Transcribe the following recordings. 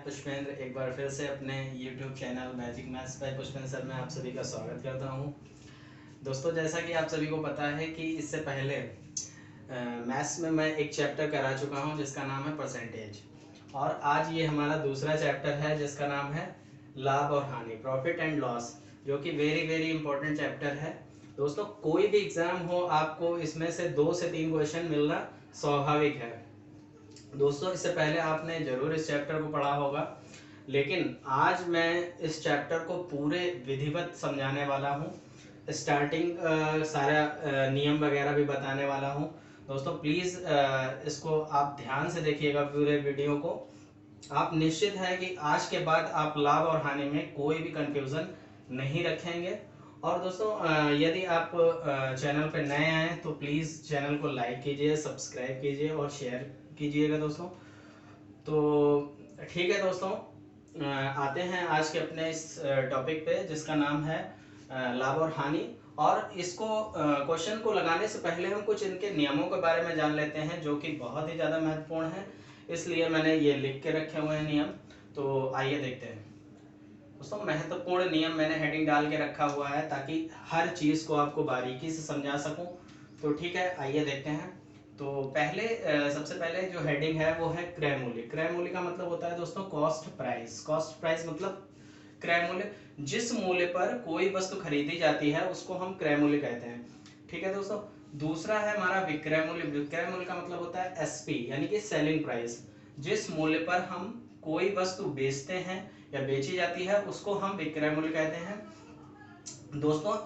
पुष्पेंद्र एक बार फिर से अपने YouTube channel magic maths by Pushpendra sir में आप सभी का स्वागत करता हूं। दोस्तों, जैसा कि आप सभी को पता है कि इससे पहले मैथ्स में मैं एक चैप्टर करा चुका हूं जिसका नाम है परसेंटेज, और आज ये हमारा दूसरा चैप्टर है जिसका नाम है लाभ और हानि, प्रॉफिट एंड लॉस, जो कि वेरी वेरी इंपॉर्टेंट चैप्टर है। दोस्तों, कोई भी एग्जाम हो आपको इसमें से 2 से 3 क्वेश्चन मिलना स्वाभाविक है। दोस्तों, इससे पहले आपने जरूर इस चैप्टर को पढ़ा होगा, लेकिन आज मैं इस चैप्टर को पूरे विधिवत समझाने वाला हूँ। स्टार्टिंग सारा नियम वगैरह भी बताने वाला हूँ। दोस्तों प्लीज़ इसको आप ध्यान से देखिएगा पूरे वीडियो को। आप निश्चित है कि आज के बाद आप लाभ और हानि में कोई भी कंफ्यूजन नहीं रखेंगे। और दोस्तों, यदि आप चैनल पर नए आए तो प्लीज़ चैनल को लाइक कीजिए, सब्सक्राइब कीजिए और शेयर कीजिएगा दोस्तों। तो ठीक है दोस्तों, आते हैं आज के अपने इस टॉपिक पे जिसका नाम है लाभ और हानि। और इसको क्वेश्चन को लगाने से पहले हम कुछ इनके नियमों के बारे में जान लेते हैं, जो कि बहुत ही ज़्यादा महत्वपूर्ण है। इसलिए मैंने ये लिख के रखे हुए हैं नियम। तो आइए देखते हैं दोस्तों। महत्वपूर्ण नियम मैंने हेडिंग डाल के रखा हुआ है ताकि हर चीज़ को आपको बारीकी से समझा सकूं। तो ठीक है, आइए देखते हैं। तो पहले सबसे पहले जो हेडिंग है वो है क्रय मूल्य। क्रय मूल्य का मतलब होता है दोस्तों कॉस्ट प्राइस। कॉस्ट प्राइस मतलब क्रय मूल्य, जिस मूल्य पर कोई वस्तु खरीदी जाती है उसको हम क्रय मूल्य कहते हैं। ठीक है दोस्तों। दूसरा है हमारा विक्रय मूल्य। विक्रय मूल्य का मतलब होता है एसपी, यानी कि सेलिंग प्राइस। जिस मूल्य पर हम कोई वस्तु बेचते हैं या बेची जाती है उसको हम विक्रय मूल्य कहते हैं। दोस्तों,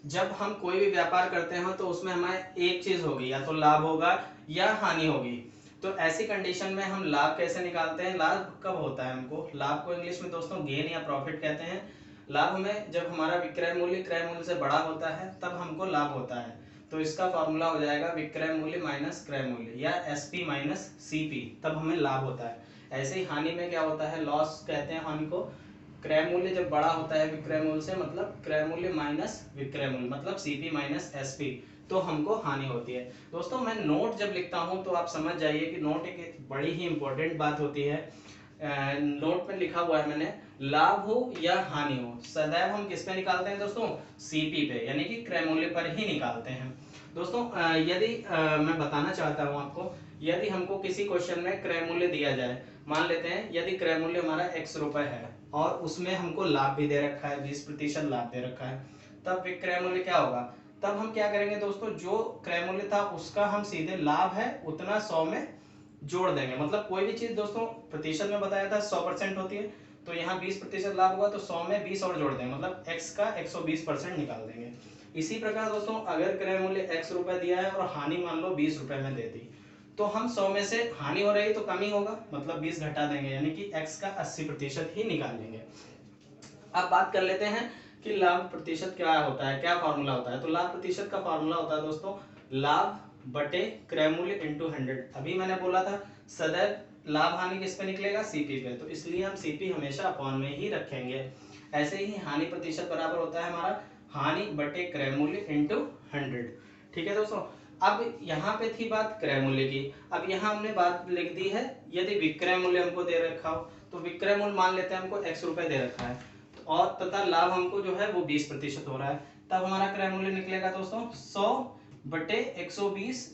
जब हम कोई भी व्यापार करते हैं तो उसमें हमारे एक चीज होगी, या तो लाभ होगा या हानि होगी। तो ऐसी कंडीशन में हम लाभ कैसे निकालते हैं? लाभ कब होता है हमको? लाभ को इंग्लिश में दोस्तों गेन या प्रॉफिट कहते हैं। लाभ में जब हमारा विक्रय मूल्य क्रय मूल्य से बड़ा होता है तब हमको लाभ होता है। तो इसका फॉर्मूला हो जाएगा विक्रय मूल्य माइनस क्रय मूल्य, या एसपी माइनस सीपी, तब हमें लाभ होता है। ऐसे ही हानि में क्या होता है? लॉस कहते हैं हानि को। क्रय मूल्य जब बड़ा होता है विक्रय मूल्य से, मतलब क्रय मूल्य माइनस विक्रय मूल्य, मतलब सीपी माइनस एसपी, तो हमको हानि होती है। दोस्तों, मैं नोट जब लिखता हूं तो आप समझ जाइए कि नोट एक बड़ी ही इंपॉर्टेंट बात होती है। नोट में लिखा हुआ है मैंने, लाभ हो या हानि हो सदैव हम किस पे निकालते हैं दोस्तों? सीपी पे, यानी कि क्रय मूल्य पर ही निकालते हैं। दोस्तों, यदि मैं बताना चाहता हूं आपको, यदि हमको किसी क्वेश्चन में क्रय मूल्य दिया जाए, मान लेते हैं यदि क्रय मूल्य हमारा x रुपए है और उसमें हमको लाभ भी दे रखा है, 20% लाभ दे रखा है, तब विक्रय मूल्य क्या होगा? तब हम क्या करेंगे दोस्तों, जो क्रय मूल्य था उसका हम सीधे लाभ है उतना 100 में जोड़ देंगे। मतलब कोई भी चीज दोस्तों प्रतिशत में बताया था 100% होती है, तो यहाँ 20% लाभ हुआ तो 100 में 20 और जोड़ देंगे, मतलब x का 120% निकाल देंगे। इसी प्रकार दोस्तों, अगर क्रय मूल्य x रुपए दिया है और हानि मान लो 20 रुपए में दे दी, तो हम 100 में से हानि हो रही तो कम ही होगा, मतलब 20 घटा देंगे, यानी कि x का 80% ही निकाल लेंगे। अब बात कर लेते हैं कि लाभ प्रतिशत क्या होता है, क्या फॉर्मूला होता है। तो लाभ प्रतिशत का फॉर्मूला होता है दोस्तों लाभ बटे क्रय मूल्य इंटू 100। अभी मैंने बोला था सदैव लाभ हानि किस पे निकलेगा? सीपी पे, तो इसलिए हम सीपी हमेशा अपॉन में ही रखेंगे। ऐसे ही हानि प्रतिशत बराबर होता है हमारा हानि बटे क्रय मूल्य इंटू 100। ठीक है दोस्तों। अब यहाँ पे थी बात क्रय मूल्य की, अब यहाँ हमने बात लिख दी है यदि विक्रय मूल्य हमको दे रखा हो, तो विक्रय मूल्य मान लेते हैं हमको x रुपए दे रखा है, और तथा लाभ हमको जो है वो 20% हो रहा है, तब हमारा क्रय मूल्य निकलेगा दोस्तों 100 बटे 120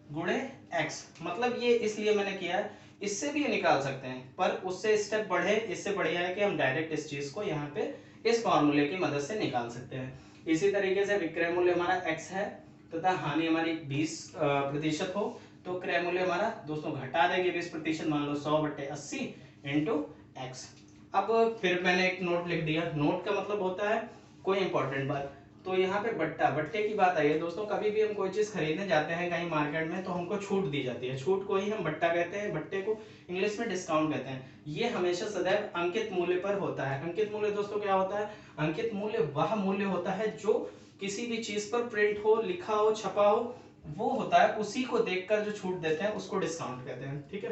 गुणे x। मतलब ये इसलिए मैंने किया है, इससे भी ये निकाल सकते हैं पर उससे स्टेप बढ़े, इससे बढ़िया है कि हम डायरेक्ट इस चीज को यहाँ पे इस फॉर्मूले की मदद से निकाल सकते हैं। इसी तरीके से विक्रय मूल्य हमारा x है तथा हानि हमारी 20% हो, तो क्रय मूल्य हमारा दोस्तों घटा देंगे 20%, मान लो 100 बटे 80 इंटू एक्स। अब फिर मैंने एक नोट लिख दिया। नोट का मतलब होता है कोई इंपॉर्टेंट बात। तो यहाँ पे बट्टा, बट्टे की बात आई है दोस्तों। कभी भी हम कोई चीज खरीदने जाते हैं कहीं मार्केट में तो हमको छूट दी जाती है, छूट को ही हम बट्टा कहते हैं, बट्टे को इंग्लिश में डिस्काउंट कहते हैं। ये हमेशा सदैव अंकित मूल्य पर होता है। अंकित मूल्य दोस्तों क्या होता है? अंकित मूल्य वह मूल्य होता है जो किसी भी चीज पर प्रिंट हो, लिखा हो, छपा हो, वो होता है, उसी को देखकर जो छूट देते हैं उसको डिस्काउंट कहते हैं। ठीक है।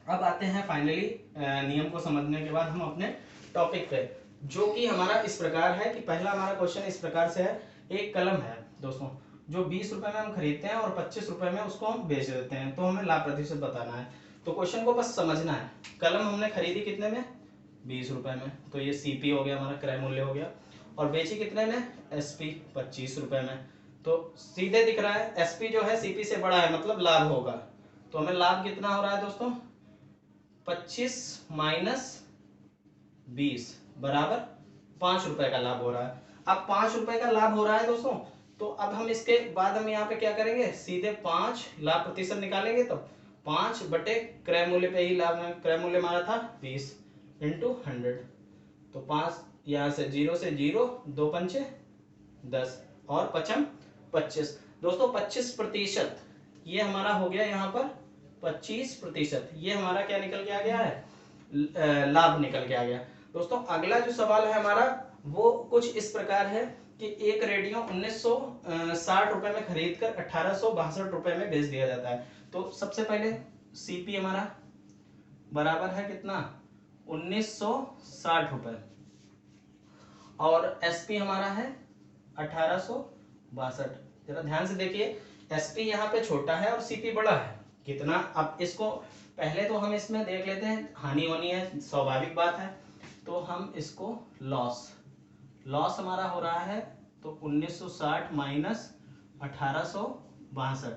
अब आते हैं फाइनली नियम को समझने के बाद हम अपने टॉपिक पे, जो कि हमारा इस प्रकार है कि पहला हमारा क्वेश्चन इस प्रकार से है। एक कलम है दोस्तों जो 20 रुपए में हम खरीदते हैं और 25 रुपए में उसको हम बेच देते हैं, तो हमें लाभ प्रतिशत बताना है। तो क्वेश्चन को बस समझना है। कलम हमने खरीदी कितने में, 20 रुपए में, तो ये सीपी हो गया हमारा, क्रय मूल्य हो गया। और बेची कितने में, एसपी 25 रुपए में। तो सीधे दिख रहा है एसपी जो है सीपी से बड़ा है, मतलब लाभ होगा। तो हमें लाभ कितना हो रहा है दोस्तों, 25 माइनस 20 बराबर 5 रुपए का लाभ हो रहा है। अब 5 रुपए का लाभ हो रहा है दोस्तों, तो अब हम इसके बाद हम यहाँ पे क्या करेंगे, सीधे 5 लाभ प्रतिशत निकालेंगे। तो 5 बटे क्रय मूल्य पे ही लाभ, क्रय मूल्य हमारा था 20 इंटू 100। तो 5 यहाँ से 0 से 0, 2 पंचे 10 और 5 25। दोस्तों 25% ये हमारा हो गया, यहाँ पर 25% ये हमारा क्या निकल के आ गया है, लाभ निकल के आ गया। दोस्तों अगला जो सवाल है हमारा वो कुछ इस प्रकार है कि एक रेडियो 1960 रुपए में खरीदकर 1862 रुपए में बेच दिया जाता है। तो सबसे पहले सीपी हमारा बराबर है कितना, 1960 रुपए, और एसपी हमारा है 1862। जरा ध्यान से देखिए, एसपी यहाँ पे छोटा है और सीपी बड़ा है कितना। अब इसको पहले तो हम इसमें देख लेते हैं, हानि होनी है स्वाभाविक बात है, तो हम इसको लॉस हमारा हो रहा है। तो 1960 माइनस 1862,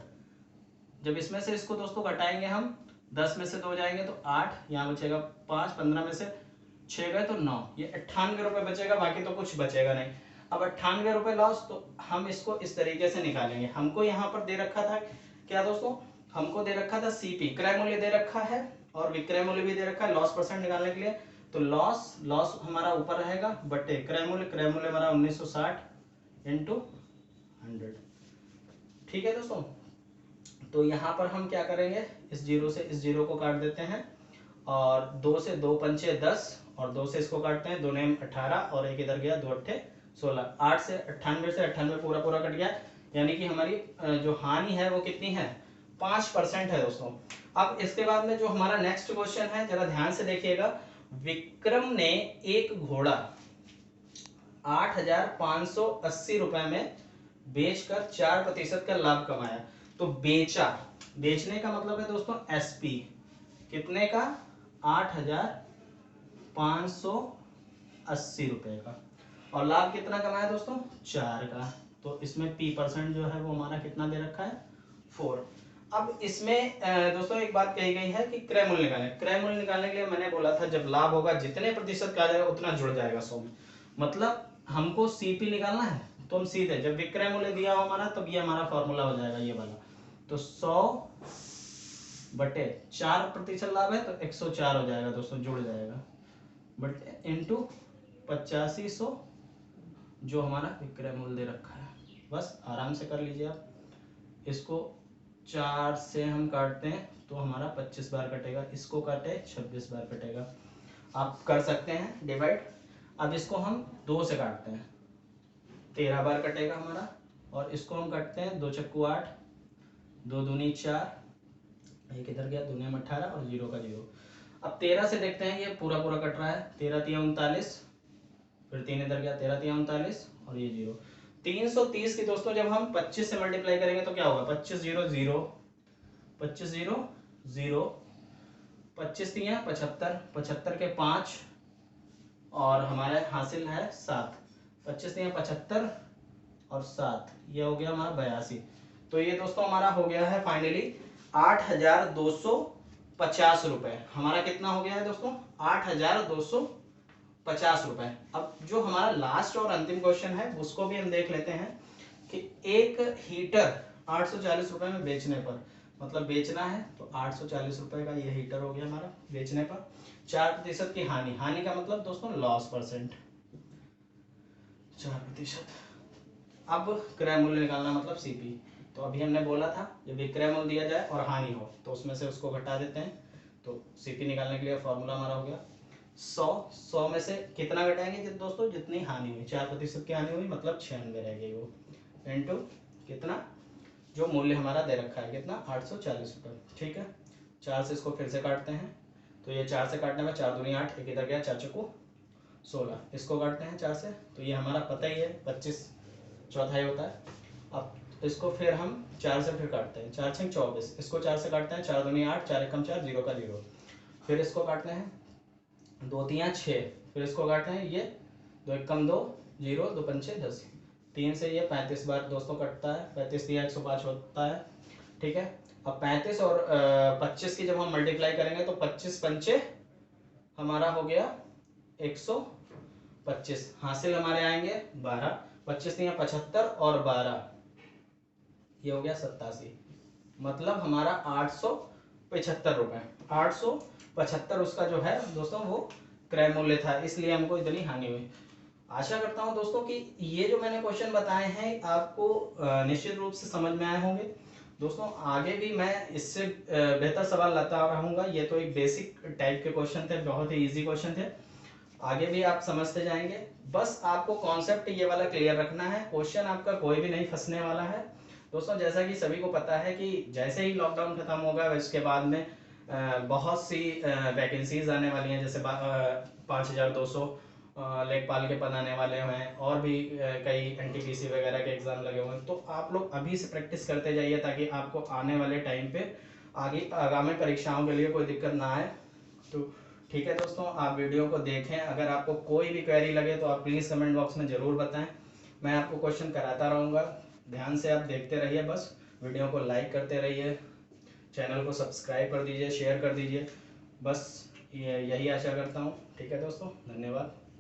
जब इसमें से इसको दोस्तों घटाएंगे हम, 10 में से 2 जाएंगे तो 8, यहाँ बचेगा 5, 15 में से 6 गए तो 9, ये 98 रुपए बचेगा, बाकी तो कुछ बचेगा नहीं। अब 98 रुपए लॉस, तो हम इसको इस तरीके से निकालेंगे। हमको यहाँ पर दे रखा था क्या दोस्तों, हमको दे रखा था सीपी क्रय मूल्य दे रखा है और विक्रय मूल्य भी दे रखा है लॉस परसेंट निकालने के लिए। तो लॉस हमारा ऊपर रहेगा बटे क्रय मूल्य हमारा 1960 इंटू 100। ठीक है दोस्तों, तो यहाँ पर हम क्या करेंगे, इस जीरो से इस जीरो को काट देते हैं, और 2 से 2 पंचे 10, और 2 से इसको काटते हैं, 2 नेम 18 और एक इधर गया, 2 अट्ठे 16, 8 से 98 पूरा कट गया। यानी कि हमारी जो हानि है वो कितनी है, 5% है दोस्तों। अब इसके बाद में जो हमारा नेक्स्ट क्वेश्चन है, जरा ध्यान से देखिएगा। विक्रम ने एक घोड़ा 8,580 रुपए में बेचकर 4% का लाभ कमाया। तो बेचने का मतलब है दोस्तों एसपी कितने का, 8,580 रुपए का, और लाभ कितना कमाया दोस्तों, 4 का। तो इसमें पी परसेंट जो है वो हमारा कितना दे रखा है, 4। अब इसमें दोस्तों एक बात कही गई है कि क्रय मूल्य निकालने के लिए मैंने बोला था जब लाभ होगा जितने प्रतिशत का जाएगा उतना जुड़ जाएगा 100 में। मतलब हमको सीपी निकालना है, तो हम सीधे जब विक्रय मूल्य दिया हो हमारा, तब ये हमारा फॉर्मूला हो जाएगा ये वाला। तो 100 बटे 4% लाभ है तो 104 हो जाएगा दोस्तों, जुड़ जाएगा, बटे इंटू 8500 जो हमारा विक्रय मूल्य दे रखा है। बस आराम से कर लीजिए आप। इसको 4 से हम काटते हैं तो हमारा 25 बार कटेगा, इसको काटे 26 बार कटेगा। आप कर सकते हैं डिवाइड। अब इसको हम 2 से काटते हैं, 13 बार कटेगा हमारा, और इसको हम काटते हैं 2 चक्कू 8, 2 दूनी 4, एक इधर गया, 2 नेम 18 और 0 का 0। अब 13 से देखते हैं, ये पूरा कट रहा है, 13 तिया 39, फिर 3 इधर गया, 13 तिया 39 और ये 0। 330 की दोस्तों जब हम 25 से मल्टीप्लाई करेंगे तो क्या होगा, 25 0 0, 25 0 0, 25 तिया 75, 75 के 5 और हमारे हासिल है 7, 25 तिया 75 और 7, ये हो गया हमारा 82। तो ये दोस्तों हमारा हो गया है फाइनली 8,250 रुपए। हमारा कितना हो गया है दोस्तों, 8,250 रुपए। अब जो हमारा लास्ट और अंतिम क्वेश्चन है उसको भी हम देख लेते हैं कि एक हीटर 840 रुपए में बेचने पर, मतलब बेचना है तो 840 रुपए का ये हीटर हो गया हमारा बेचने पर, 4% की हानि का मतलब दोस्तों लॉस परसेंट 4%। अब क्रय मूल्य निकालना मतलब सीपी। तो अभी हमने बोला था जब विक्रय मूल्य दिया जाए और हानि हो तो उसमें से उसको घटा देते हैं। तो सीपी निकालने के लिए फॉर्मूला हमारा हो गया 100 में से कितना घटाएंगे दोस्तों, जितनी हानि हुई, 4% की हानि हुई मतलब 96 रह गई वो, इंटू कितना जो मूल्य हमारा दे रखा है कितना, 840 रुपये। ठीक है, 4 से इसको फिर से काटते हैं, तो ये 4 से काटने में 4 दूनी 8, एक इधर गया, 4 चक्कू 16, इसको काटते हैं 4 से, तो ये हमारा पता ही है 25 चौथाई होता है। अब इसको फिर हम 4 से फिर काटते हैं, 4 6 24, इसको 4 से काटते हैं, 4 दूनी 8, 4 एकम 4, 0 का 0, फिर इसको काटते हैं, 2 3 6, फिर इसको काटते हैं, ये 2 एकम 2, 0, 2 पंचे 10, 3 से ये 35 बार दोस्तों कटता है, 35 3 105 होता है। ठीक है, अब 35 और 25 की जब हम मल्टीप्लाई करेंगे तो 25 पंचे हमारा हो गया 125, हासिल हमारे आएंगे 12, 25 3 75 और 12 ये हो गया 87, मतलब हमारा 875 रुपये, 875 उसका जो है दोस्तों वो क्रय मूल्य था, इसलिए हमको इतनी हानि हुई। आशा करता हूं दोस्तों कि ये जो मैंने क्वेश्चन बताए हैं आपको निश्चित रूप से समझ में आए होंगे। दोस्तों आगे भी मैं इससे बेहतर सवाल लाता रहूंगा, ये तो एक बेसिक टाइप के क्वेश्चन थे, बहुत ही इजी क्वेश्चन थे, आगे भी आप समझते जाएंगे। बस आपको कॉन्सेप्ट ये वाला क्लियर रखना है, क्वेश्चन आपका कोई भी नहीं फंसने वाला है। दोस्तों जैसा कि सभी को पता है कि जैसे ही लॉकडाउन खत्म होगा उसके बाद में बहुत सी वैकेंसीज आने वाली हैं, जैसे 5200 लेखपाल के पद आने वाले हैं, और भी कई एनटीपीसी वगैरह के एग्जाम लगे हुए हैं। तो आप लोग अभी से प्रैक्टिस करते जाइए ताकि आपको आने वाले टाइम पे आगे आगामी परीक्षाओं के लिए कोई दिक्कत ना आए। तो ठीक है दोस्तों, आप वीडियो को देखें, अगर आपको कोई भी क्वेरी लगे तो आप प्लीज़ कमेंट बॉक्स में ज़रूर बताएं, मैं आपको क्वेश्चन कराता रहूँगा। ध्यान से आप देखते रहिए, बस वीडियो को लाइक करते रहिए, चैनल को सब्सक्राइब कर दीजिए, शेयर कर दीजिए, बस यही आशा करता हूँ। ठीक है दोस्तों, धन्यवाद।